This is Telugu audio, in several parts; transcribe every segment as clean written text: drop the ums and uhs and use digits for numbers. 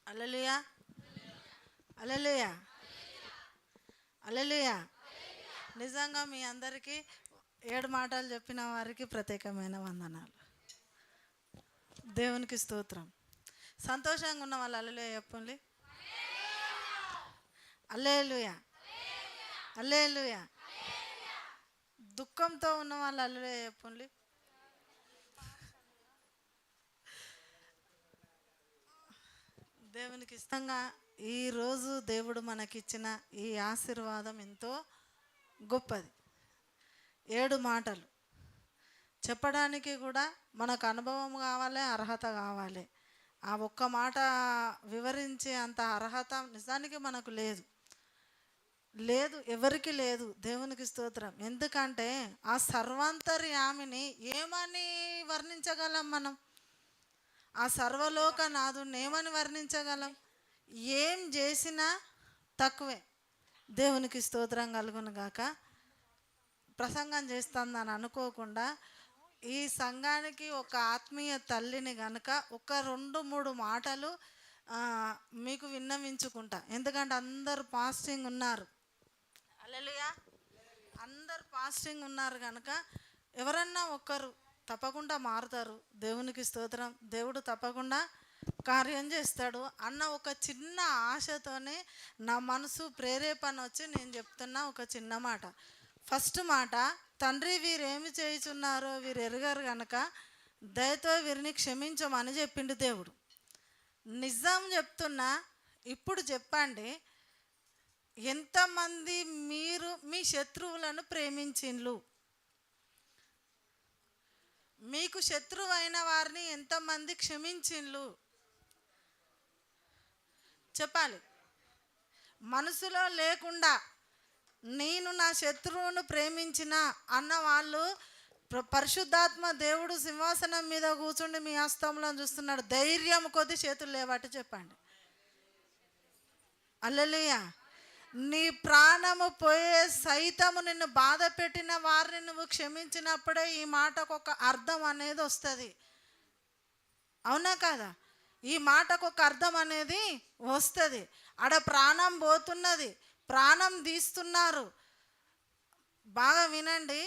హల్లెలూయా, హల్లెలూయా, హల్లెలూయా. నిజంగా మీ అందరికీ 7 మాటలు చెప్పిన వారికి ప్రత్యేకమైన వందనాలు. దేవునికి స్తోత్రం. సంతోషంగా ఉన్న వాళ్ళు హల్లెలూయా చెప్పండి. హల్లెలూయా, హల్లెలూయా. దుఃఖంతో ఉన్న వాళ్ళు హల్లెలూయా చెప్పండి. దేవునికి ఇష్టంగా ఈరోజు దేవుడు మనకిచ్చిన ఈ ఆశీర్వాదం ఎంతో గొప్పది. 7 మాటలు చెప్పడానికి కూడా మనకు అనుభవం కావాలి, అర్హత కావాలి. ఆ ఒక్క మాట వివరించే అంత అర్హత నిజానికి మనకు లేదు, ఎవరికి లేదు. దేవునికి స్తోత్రం. ఎందుకంటే ఆ సర్వాంతర్యామిని ఏమని వర్ణించగలం మనం? ఆ సర్వలోక నాథుడిని ఏమని వర్ణించగలం? ఏం చేసినా తక్కువే. దేవునికి స్తోత్రం కలుగును గాక. ప్రసంగం చేస్తుందని అనుకోకుండా ఈ సంఘానికి ఒక ఆత్మీయ తల్లిని గనుక ఒక 2-3 మాటలు మీకు విన్నవించుకుంటా. ఎందుకంటే అందరు ఫాస్టింగ్ ఉన్నారు. హల్లెలూయా, అందరు ఫాస్టింగ్ ఉన్నారు కనుక ఎవరన్నా ఒక్కరు తప్పకుండా మారుతారు. దేవునికి స్తోత్రం. దేవుడు తప్పకుండా కార్యం చేస్తాడు అన్న ఒక చిన్న ఆశతోనే నా మనసు ప్రేరేపణ వచ్చి నేను చెప్తున్నా ఒక చిన్న మాట. ఫస్ట్ మాట, తండ్రి వీరేమి చేయుచున్నారో వీరు ఎరగరు గనక దయతో వీరిని క్షమించమని చెప్పిండు దేవుడు. నిజం చెప్తున్నా. ఇప్పుడు చెప్పండి, ఎంతమంది మీరు మీ శత్రువులను ప్రేమించిండ్లు? మీకు శత్రువు అయిన వారిని ఎంతమంది క్షమించిండ్లు? చెప్పాలి. మనసులో లేకుండా నేను నా శత్రువును ప్రేమించిన అన్న వాళ్ళు పరిశుద్ధాత్మ దేవుడు సింహాసనం మీద కూర్చుండి మీ హస్తంలో చూస్తున్నాడు. ధైర్యం కొద్ది చేతులు లేవట్టి చెప్పండి. హల్లెలూయా. నీ ప్రాణము పోయే సైతము నిన్ను బాధ పెట్టిన వారిని నువ్వు క్షమించినప్పుడే ఈ మాటకు ఒక అర్థం అనేది వస్తుంది. అవునా కాదా? ఈ మాటకు ఒక అర్థం అనేది వస్తుంది. ఆడ ప్రాణం పోతున్నది, ప్రాణం తీస్తున్నారు. బాగా వినండి.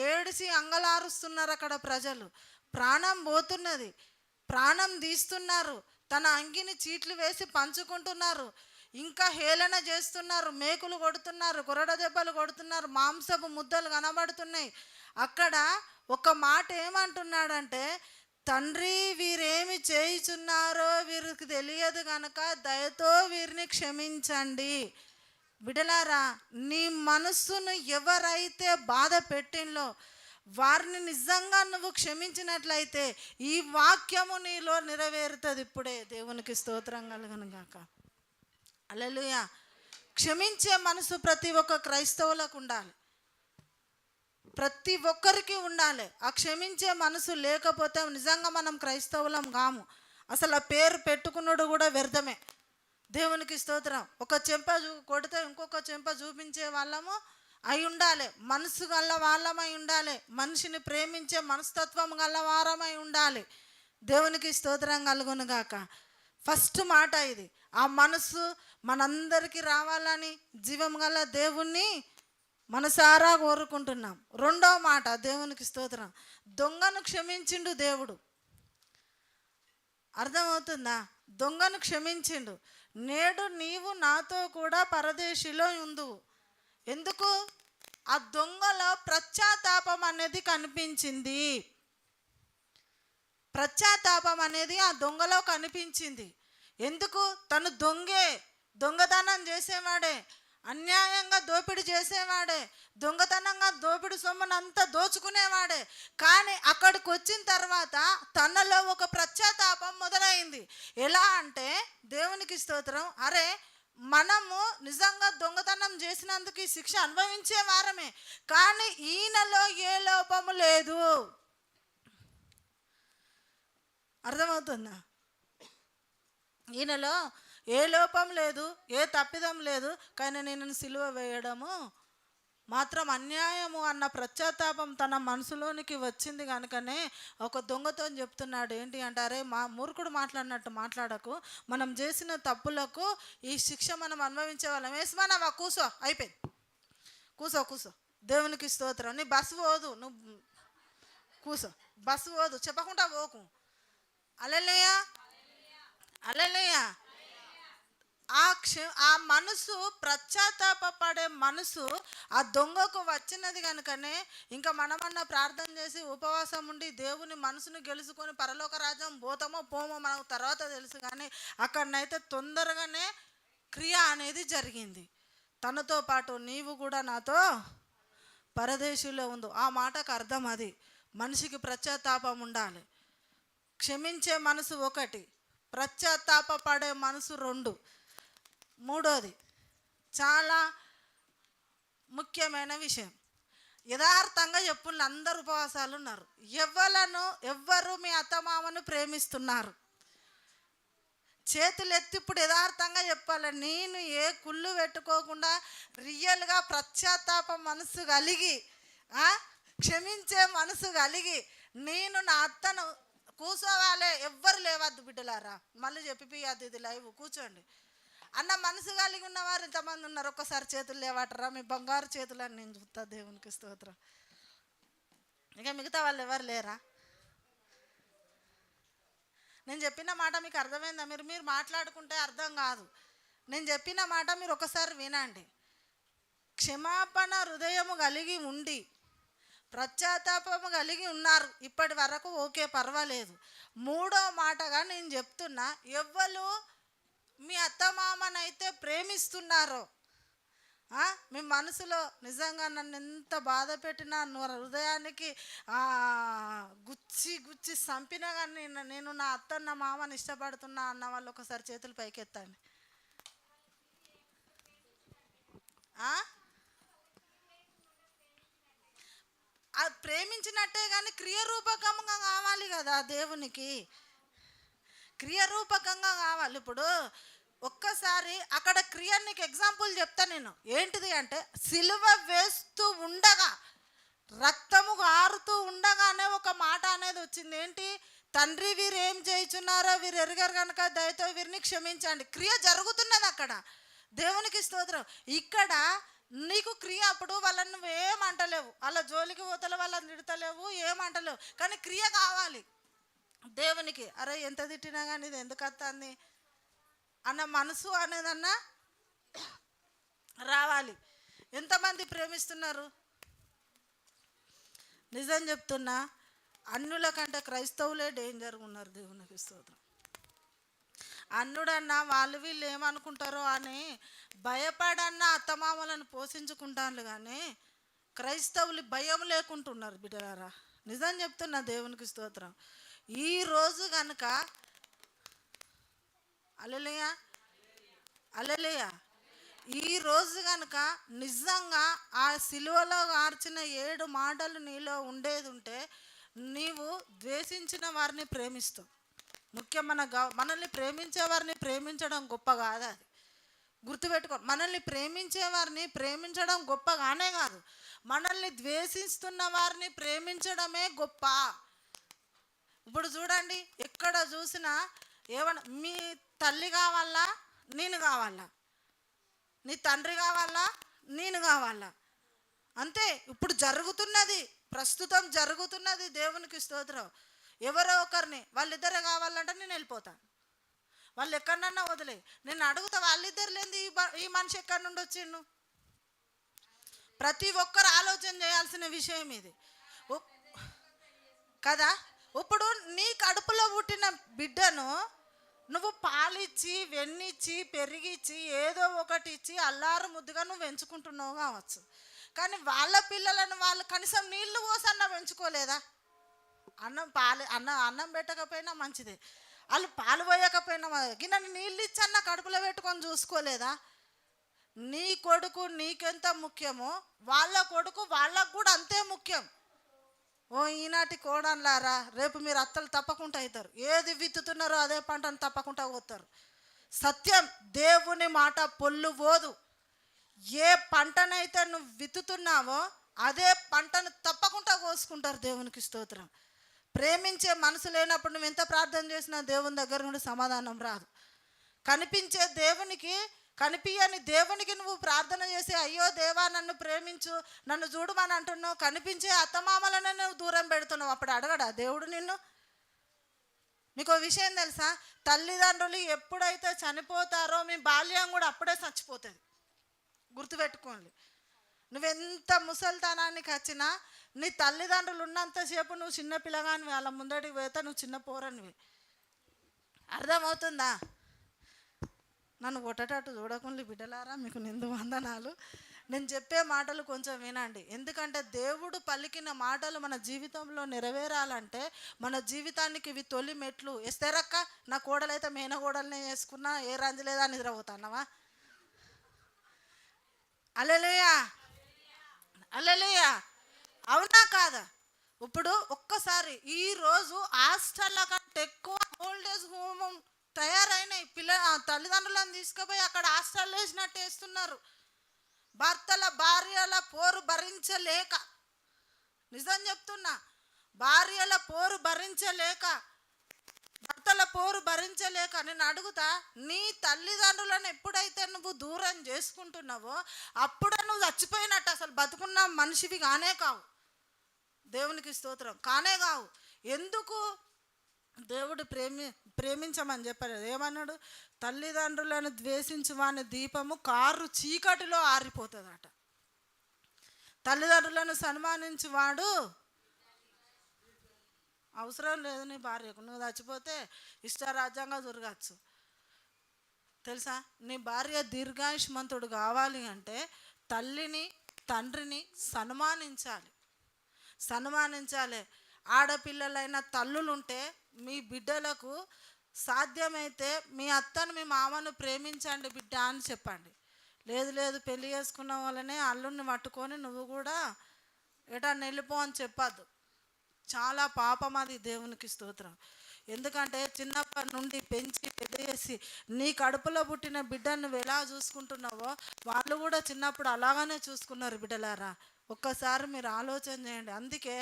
ఏడిసి అంగలారుస్తున్నారు అక్కడ ప్రజలు. ప్రాణం పోతున్నది, ప్రాణం తీస్తున్నారు. తన అంగిని చీట్లు వేసి పంచుకుంటున్నారు. ఇంకా హేళన చేస్తున్నారు, మేకులు కొడుతున్నారు, కొరడ దెబ్బలు కొడుతున్నారు, మాంసపు ముద్దలు కనబడుతున్నాయి. అక్కడ ఒక మాట ఏమంటున్నాడంటే, తండ్రి వీరేమి చేయుచున్నారో వీరికి తెలియదు కనుక దయతో వీరిని క్షమించండి. బిడలారా, నీ మనస్సును ఎవరైతే బాధ పెట్టిందో వారిని నిజంగా నువ్వు క్షమించినట్లయితే ఈ వాక్యము నీలో నెరవేరుతుంది ఇప్పుడే. దేవునికి స్తోత్రం కలుగును గాక. హల్లెలూయా. క్షమించే మనసు ప్రతి ఒక్క క్రైస్తవులకు ఉండాలి, ప్రతి ఒక్కరికి ఉండాలి. ఆ క్షమించే మనసు లేకపోతే నిజంగా మనం క్రైస్తవులం కాము. అసలు ఆ పేరు పెట్టుకున్నాడు కూడా వ్యర్థమే. దేవునికి స్తోత్రం. ఒక చెంప కొడితే ఇంకొక చెంప చూపించే వాళ్ళము అయి ఉండాలి, మనసు గల్ల వాళ్ళమై ఉండాలి, మనిషిని ప్రేమించే మనస్తత్వం గల్ల వారమై ఉండాలి. దేవునికి స్తోత్రం కలుగును గాక. ఫస్ట్ మాట ఇది. ఆ మనసు మనందరికీ రావాలని జీవం గల దేవుణ్ణి మనసారా కోరుకుంటున్నాం. రెండో మాట, దేవునికి స్తోత్రం, దొంగను క్షమించిండు దేవుడు. అర్థమవుతుందా? దొంగను క్షమించిండు. నేడు నీవు నాతో కూడా పరదేశిలో ఉందువు. ఎందుకు? ఆ దొంగలో పశ్చాత్తాపం అనేది కనిపించింది. పశ్చాత్తాపం అనేది ఆ దొంగలో కనిపించింది. ఎందుకు? తను దొంగతనం చేసేవాడే, అన్యాయంగా దోపిడీ చేసేవాడే, దొంగతనంగా దోపిడీ సొమ్మును అంతా దోచుకునేవాడే. కానీ అక్కడికి వచ్చిన తర్వాత తనలో ఒక పశ్చాత్తాపం మొదలైంది. ఎలా అంటే, దేవునికి స్తోత్రం, అరే మనము నిజంగా దొంగతనం చేసినందుకు ఈ శిక్ష అనుభవించే వారమే, కానీ ఈయనలో ఏ లోపము లేదు. అర్థమవుతుందా? ఈయనలో ఏ లోపం లేదు, ఏ తప్పిదం లేదు, కానీ నేను సిలువ వేయడము మాత్రం అన్యాయము అన్న పశ్చాత్తాపం తన మనసులోనికి వచ్చింది కనుకనే ఒక దొంగతో చెప్తున్నాడు. ఏంటి అంటారే, మా మూర్ఖుడు మాట్లాడినట్టు మాట్లాడకు, మనం చేసిన తప్పులకు ఈ శిక్ష మనం అనుభవించే వాళ్ళం. వేసుమానవా, కూసో, అయిపోయింది, కూసో కూసో, దేవునికి స్తోత్రం. నీ బస్సు పోదు, నువ్వు కూసో, బస్సు పోదు, చెప్పకుండా పోకు. Hallelujah, hallelujah. ఆ మనసు, పశ్చాత్తాపడే మనసు ఆ దొంగకు వచ్చినది కనుకనే ఇంకా మనమన్నా ప్రార్థన చేసి ఉపవాసం ఉండి దేవుని మనసును గెలుచుకొని పరలోక రాజ్యం పోతామో పోమో మనకు తర్వాత తెలుసు. కానీ అక్కడనైతే తొందరగానే క్రియ అనేది జరిగింది. తనతో పాటు నీవు కూడా నాతో పరదేశీలో ఉందో, ఆ మాటకు అర్థం అది. మనిషికి పశ్చాత్తాపం ఉండాలి. క్షమించే మనసు ఒకటి, పశ్చాత్తాపడే మనసు రెండు. మూడోది చాలా ముఖ్యమైన విషయం, యథార్థంగా చెప్పులు అందరు ఉపవాసాలు ఉన్నారు. ఎవ్వరు మీ అత్తమామను ప్రేమిస్తున్నారు? చేతులు ఎత్తి ఇప్పుడు యథార్థంగా చెప్పాలి. నేను ఏ కుళ్ళు పెట్టుకోకుండా రియల్గా పశ్చాత్తాప మనసు కలిగి, క్షమించే మనసు కలిగి, నేను నా అత్తను కూర్చోవాలి, ఎవ్వరు లేవద్దు బిడ్డలారా, మళ్ళీ చెప్పిపోయద్దు, ఇది లైవ్, కూర్చోండి అన్న మనసు కలిగి ఉన్నవారు ఇంతమంది ఉన్నారు. ఒక్కసారి చేతులు లేవటరా, మీ బంగారు చేతులు అని నేను చూస్తా. దేవునికి స్తోత్రం. ఇక మిగతా వాళ్ళు ఎవరు లేరా? నేను చెప్పిన మాట మీకు అర్థమైందా? మీరు మాట్లాడుకుంటే అర్థం కాదు. నేను చెప్పిన మాట మీరు ఒకసారి వినండి. క్షమాపణ హృదయము కలిగి ఉండి పశ్చాత్తాపము కలిగి ఉన్నారు ఇప్పటి వరకు, ఓకే, పర్వాలేదు. మూడో మాటగా నేను చెప్తున్నా, ఎవ్వరు మీ అత్తమామనైతే ప్రేమిస్తున్నారో, మీ మనసులో నిజంగా నన్ను ఎంత బాధ పెట్టినా, హృదయానికి గుచ్చి గుచ్చి చంపినా కానీ నేను నా అత్తన్న మామని ఇష్టపడుతున్నా అన్న వాళ్ళు ఒకసారి చేతులు పైకెత్తండి. అది ప్రేమించినట్టే కానీ క్రియరూపకంగా కావాలి కదా, దేవునికి క్రియరూపకంగా కావాలి. ఇప్పుడు ఒక్కసారి అక్కడ క్రియ, నీకు ఎగ్జాంపుల్ చెప్తా నేను. ఏంటిది అంటే, సిలువ వేస్తూ ఉండగా, రక్తము ఆరుతూ ఉండగానే ఒక మాట అనేది వచ్చింది. ఏంటి? తండ్రి, వీరు ఏం చేయుచున్నారో వీరు ఎరుగరు కనుక దయతో వీరిని క్షమించండి. క్రియ జరుగుతున్నది అక్కడ. దేవునికి స్తోత్రం. ఇక్కడ నీకు క్రియ, అప్పుడు వాళ్ళని నువ్వేమంటలేవు, వాళ్ళ జోలికి పోతలేవు, వాళ్ళని తిడతలేవు, ఏమంటలేవు, కానీ క్రియ కావాలి దేవునికి. అరే ఎంత తిట్టినా కానీ ఇది ఎందుకు వస్తుంది అన్న మనసు అనేదన్నా రావాలి. ఎంతమంది ప్రేమిస్తున్నారు? నిజం చెప్తున్నా, అన్యుల కంటే క్రైస్తవులే డేంజర్గా ఉన్నారు. దేవునికి స్తోత్రం. అన్నుడన్నా వాళ్ళు వీళ్ళు ఏమనుకుంటారో అని భయపడన్నా అత్తమామలను పోషించుకుంటాను, కానీ క్రైస్తవులు భయం లేకుంటున్నారు బిడ్డలారా. నిజం చెప్తున్నా, దేవునికి స్తోత్రం. ఈరోజు కనుక అలెలుయా, అలెలుయా, ఈరోజు కనుక నిజంగా ఆ సిలువలో ఆర్చిన 7 మాటలు నీలో ఉండేది ఉంటే, నీవు ద్వేషించిన వారిని ప్రేమిస్తావు. మనల్ని ప్రేమించే వారిని ప్రేమించడం గొప్ప కాదు, అది గుర్తుపెట్టుకో. మనల్ని ప్రేమించే వారిని ప్రేమించడం గొప్పగానే కాదు, మనల్ని ద్వేషిస్తున్న వారిని ప్రేమించడమే గొప్ప. ఇప్పుడు చూడండి, ఎక్కడ చూసినా ఏమన్నా, మీ తల్లి కావాలా, నేను కావాలా, నీ తండ్రి కావాలా, నేను కావాలా, అంతే. ఇప్పుడు జరుగుతున్నది, ప్రస్తుతం జరుగుతున్నది. దేవునికి స్తోత్రం. ఎవరో ఒకరిని, వాళ్ళిద్దరే కావాలంటే నేను వెళ్ళిపోతాను, వాళ్ళు ఎక్కడన్నా వదిలే, నేను అడుగుతా, వాళ్ళిద్దరు లేని ఈ మనిషి ఎక్కడి నుండి వచ్చిండు? ప్రతి ఒక్కరు ఆలోచన చేయాల్సిన విషయం ఇది కదా. ఇప్పుడు నీ కడుపులో పుట్టిన బిడ్డను నువ్వు పాలిచ్చి, వెన్నిచ్చి, పెరిగిచ్చి, ఏదో ఒకటి ఇచ్చి అల్లారు ముద్దుగా నువ్వు పెంచుకుంటున్నావు కావచ్చు, కానీ వాళ్ళ పిల్లలను వాళ్ళు కనీసం నీళ్లు పోసన్నా పెంచుకోలేదా? అన్నం పెట్టకపోయినా మంచిదే, వాళ్ళు పాలు పోయకపోయినా గిన్నె నీళ్ళు ఇచ్చన్న కడుపులో పెట్టుకొని చూసుకోలేదా? నీ కొడుకు నీకెంత ముఖ్యమో వాళ్ళ కొడుకు వాళ్ళకు కూడా అంతే ముఖ్యం. ఓ ఈనాటి కోడన్లారా, రేపు మీరు అత్తలు తప్పకుండా అవుతారు. ఏది విత్తుతున్నారో అదే పంటను తప్పకుండా పోతారు. సత్యం, దేవుని మాట పొల్లు పోదు. ఏ పంటనైతే నువ్వు విత్తుతున్నావో అదే పంటను తప్పకుండా కోసుకుంటారు. దేవునికి స్తోత్రం. ప్రేమించే మనసు లేనప్పుడు నువ్వు ఎంత ప్రార్థన చేసినా దేవుని దగ్గర నుండి సమాధానం రాదు. కనిపించే దేవునికి, కనిపించని దేవునికి నువ్వు ప్రార్థన చేసి అయ్యో దేవా నన్ను ప్రేమించు, నన్ను చూడమని అంటున్నావు. కనిపించే అత్తమామలనే నువ్వు దూరం పెడుతున్నావు. అప్పుడు అడగడా దేవుడు నిన్ను? మీకు విషయం తెలుసా? తల్లిదండ్రులు ఎప్పుడైతే చనిపోతారో మీ బాల్యం కూడా అప్పుడే చచ్చిపోతుంది. గుర్తుపెట్టుకోండి. నువ్వెంత ముసలితనానికి వచ్చినా నీ తల్లిదండ్రులు ఉన్నంతసేపు నువ్వు చిన్న పిల్లగానివి, వాళ్ళ ముందడికి పోతే నువ్వు చిన్న పోరనివి. అర్థమవుతుందా? నన్ను కొట్టేటట్టు చూడకుండా బిడ్డలారా, మీకు నిండు వందనాలు. నేను చెప్పే మాటలు కొంచెం వినండి. ఎందుకంటే దేవుడు పలికిన మాటలు మన జీవితంలో నెరవేరాలంటే మన జీవితానికి ఇవి తొలి మెట్లు. ఎస్తేరక్క నా కోడలైతే మేనగోడలనే చేసుకున్నా ఏ రంజు లేదా నిద్రపోతానవా? హల్లెలూయా, హల్లెలూయా. అవునా కాదా? ఇప్పుడు ఒక్కసారి ఈరోజు హాస్టల్ల కంటే ఎక్కువ ఓల్డేజ్ హోమ్ తయారైనాయి. తల్లిదండ్రులను తీసుకుపోయి అక్కడ హాస్టల్ వేసినట్టు వేస్తున్నారు. భర్తల భార్యల పోరు భరించలేక, నిజం చెప్తున్నా, భార్యల పోరు భరించలేక, భర్తల పోరు భరించలేక నేను అడుగుతా, నీ తల్లిదండ్రులను ఎప్పుడైతే నువ్వు దూరం చేసుకుంటున్నావో అప్పుడే నువ్వు చచ్చిపోయినట్టు. అసలు బతుకున్న మనిషివి కానే కావు. దేవునికి స్తోత్రం, కానే కావు. ఎందుకు? దేవుడు ప్రేమించమని చెప్పారు. ఏమన్నాడు? తల్లిదండ్రులను ద్వేషించు వాని దీపము కారు చీకటిలో ఆరిపోతుందట. తల్లిదండ్రులను సన్మానించువాడు అవసరం లేదు నీ భార్యకు. నువ్వు చచ్చిపోతే ఇష్టారాజ్యంగా దొరకచ్చు. తెలుసా? నీ భార్య దీర్ఘాయుష్మంతుడు కావాలి అంటే తల్లిని తండ్రిని సన్మానించాలి. ఆడపిల్లలైన తల్లులుంటే మీ బిడ్డలకు సాధ్యమైతే మీ అత్తను మీ మామను ప్రేమించండి బిడ్డ అని చెప్పండి. లేదు పెళ్లి చేసుకున్న వాళ్ళనే అల్లుడిని పట్టుకొని నువ్వు కూడా ఎటా వెళ్ళిపో అని చెప్పద్దు. చాలా పాపం అది. దేవునికి స్తోత్రం. ఎందుకంటే చిన్నప్పటి నుండి పెంచి పెద్ద చేసి నీ కడుపులో పుట్టిన బిడ్డను నువ్వు ఎలా చూసుకుంటున్నావో వాళ్ళు కూడా చిన్నప్పుడు అలాగనే చూసుకున్నారు. బిడ్డలారా, ఒక్కసారి మీరు ఆలోచన చేయండి. అందుకే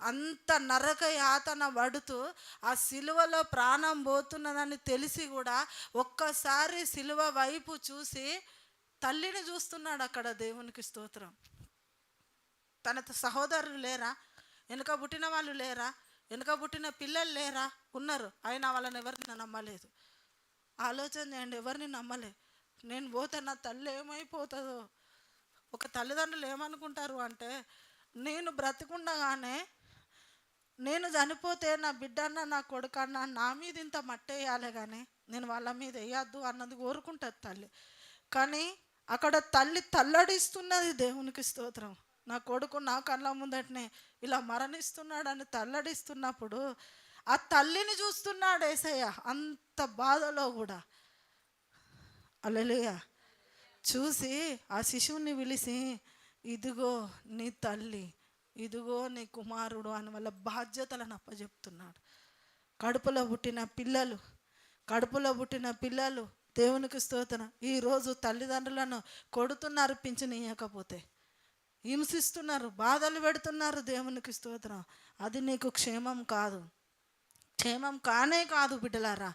అంత నరక యాతన పడుతూ ఆ సిలువలో ప్రాణం పోతున్నదని తెలిసి కూడా ఒక్కసారి సిలువ వైపు చూసి తల్లిని చూస్తున్నాడు అక్కడ. దేవునికి స్తోత్రం. తన సహోదరులు లేరా? వెనుక పుట్టిన వాళ్ళు లేరా? వెనుక పుట్టిన పిల్లలు లేరా? ఉన్నారు. అయినా వాళ్ళని ఎవరిని నమ్మలేదు. ఆలోచన చేయండి, ఎవరిని నమ్మలే. నేను పోతే నా తల్లి ఏమైపోతుందో. ఒక తల్లిదండ్రులు ఏమనుకుంటారు అంటే, నేను బ్రతికుండగానే నేను చనిపోతే నా బిడ్డన్న నా కొడుకన్నా నా మీద ఇంత మట్టేయాలి కానీ నేను వాళ్ళ మీద వేయద్దు అన్నది కోరుకుంటుంది తల్లి. కానీ అక్కడ తల్లి తల్లడిస్తున్నది. దేవునికి స్తోత్రం. నా కొడుకు నా కళ్ళ ముందటనే ఇలా మరణిస్తున్నాడని తల్లడిస్తున్నప్పుడు ఆ తల్లిని చూస్తున్నాడు యేసయ్య అంత బాధలో కూడా. హల్లెలూయా. చూసి ఆ శిశువుని పిలిచి ఇదిగో నీ తల్లి, ఇదిగో నీ కుమారుడు అని వాళ్ళ బాధ్యతలను అప్పచెప్తున్నాడు. కడుపులో పుట్టిన పిల్లలు దేవునికి స్తోత్రం. ఈరోజు తల్లిదండ్రులను కొడుతున్నారు పింఛనియ్యకపోతే, హింసిస్తున్నారు, బాధలు పెడుతున్నారు. దేవునికి స్తోత్రం. అది నీకు క్షేమం కాదు, క్షేమం కానే కాదు బిడ్డలారా.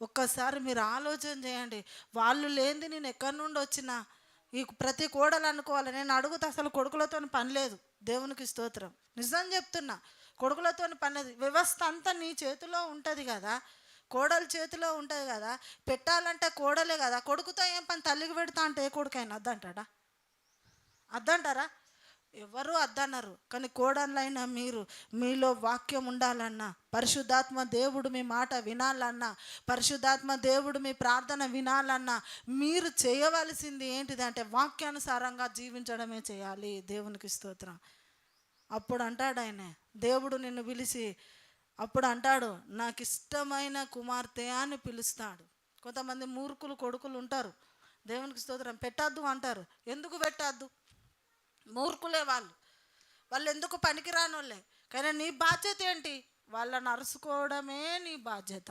ఒక్కసారి మీరు ఆలోచన చేయండి. వాళ్ళు లేనిది నేను ఎక్కడి నుండి వచ్చినా ఈ ప్రతి కోడలు అనుకోవాలి. నేను అడుగుతా, అసలు కొడుకులతో పని లేదు. దేవునికి స్తోత్రం. నిజం చెప్తున్నా, కొడుకులతో పని లేదు. వ్యవస్థ అంతా నీ చేతిలో ఉంటుంది కదా, కోడలు చేతిలో ఉంటుంది కదా. పెట్టాలంటే కోడలే కదా. కొడుకుతో ఏం పని? తల్లికి పెడతా అంటే ఏ కొడుకైనా అద్దంటారా? ఎవరు అద్దన్నారు. కానీ కోడళ్ళైనా మీరు, మీలో వాక్యం ఉండాలన్నా, పరిశుద్ధాత్మ దేవుడు మీ మాట వినాలన్నా, పరిశుద్ధాత్మ దేవుడు మీ ప్రార్థన వినాలన్నా మీరు చేయవలసింది ఏంటిదంటే వాక్యానుసారంగా జీవించడమే చేయాలి. దేవునికి స్తోత్రం. అప్పుడు అంటాడు ఆయన, దేవుడు నిన్ను పిలిచి అప్పుడు అంటాడు, నాకు ఇష్టమైన కుమార్తె అని పిలుస్తాడు. కొంతమంది మూర్ఖులు కొడుకులు ఉంటారు. దేవునికి స్తోత్రం. పెట్టద్దు అంటారు. ఎందుకు పెట్టద్దు? మూర్ఖులే వాళ్ళు ఎందుకు పనికిరానోళ్ళే. కానీ నీ బాధ్యత ఏంటి? వాళ్ళని అరుచుకోవడమే నీ బాధ్యత.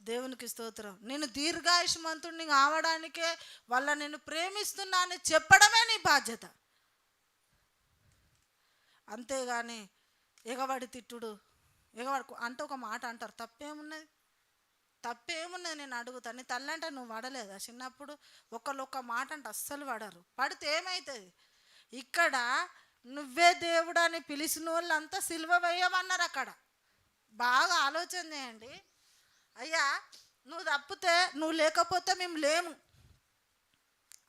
దేవునికి స్తోత్రం. నేను దీర్ఘాయుష్మంతుడిని కావడానికే వాళ్ళ నేను ప్రేమిస్తున్నా అని చెప్పడమే నీ బాధ్యత. అంతేగాని ఎగబడి తిట్టుడు, ఎగబడి అంటే ఒక మాట అంటారు, తప్పేమున్నది? తప్పేమున్నది? నేను అడుగుతాను. నీ తల్లి అంటే నువ్వు పడలేదా చిన్నప్పుడు? ఒకళ్ళు ఒక మాట అంటే అస్సలు పడరు. పడితే ఏమవుతుంది? ఇక్కడ నువ్వే దేవుడు అని పిలిచిన వాళ్ళంతా సిలువ వేయమన్నారు. అక్కడ బాగా ఆలోచన చేయండి. అయ్యా నువ్వు తప్పితే, నువ్వు లేకపోతే మేము లేము.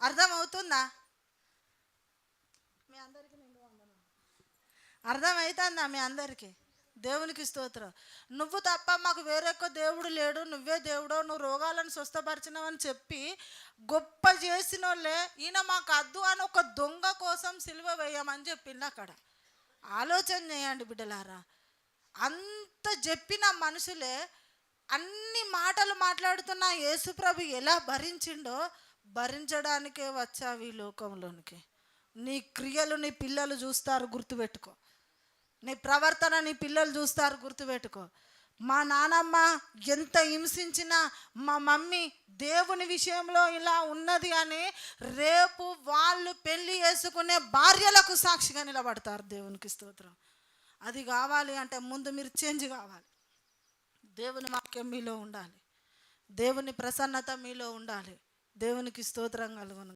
అర్థమవుతుందా మీ అందరికీ? అర్థమవుతుందా మీ అందరికీ? దేవునికి స్తోత్రం. నువ్వు తప్ప మాకు వేరొక దేవుడు లేడు, నువ్వే దేవుడో, నువ్వు రోగాలను స్వస్థపరిచినావు అని చెప్పి గొప్ప చేసిన వాళ్ళే ఈయన మాకు అద్దు అని ఒక దొంగ కోసం సిలువ వేయమని చెప్పింది అక్కడ. ఆలోచన చేయండి బిడ్డలారా. అంత చెప్పిన మనుషులే అన్ని మాటలు మాట్లాడుతున్న యేసుప్రభు ఎలా భరించిండో, భరించడానికే వచ్చావు ఈ లోకంలోనికి. నీ క్రియలు నీ పిల్లలు చూస్తారు, గుర్తుపెట్టుకో. నీ ప్రవర్తన నీ పిల్లలు చూస్తారు, గుర్తుపెట్టుకో. మా నానమ్మ ఎంత హింసించినా మా మమ్మీ దేవుని విషయంలో ఇలా ఉన్నది అని రేపు వాళ్ళు పెళ్లి చేసుకునే భార్యలకు సాక్షిగా నిలబడతారు. దేవునికి స్తోత్రం. అది కావాలి అంటే ముందు మీరు చేంజ్ కావాలి. దేవుని వాక్యం మీలో ఉండాలి, దేవుని ప్రసన్నత మీలో ఉండాలి. దేవునికి స్తోత్రం కలుగును.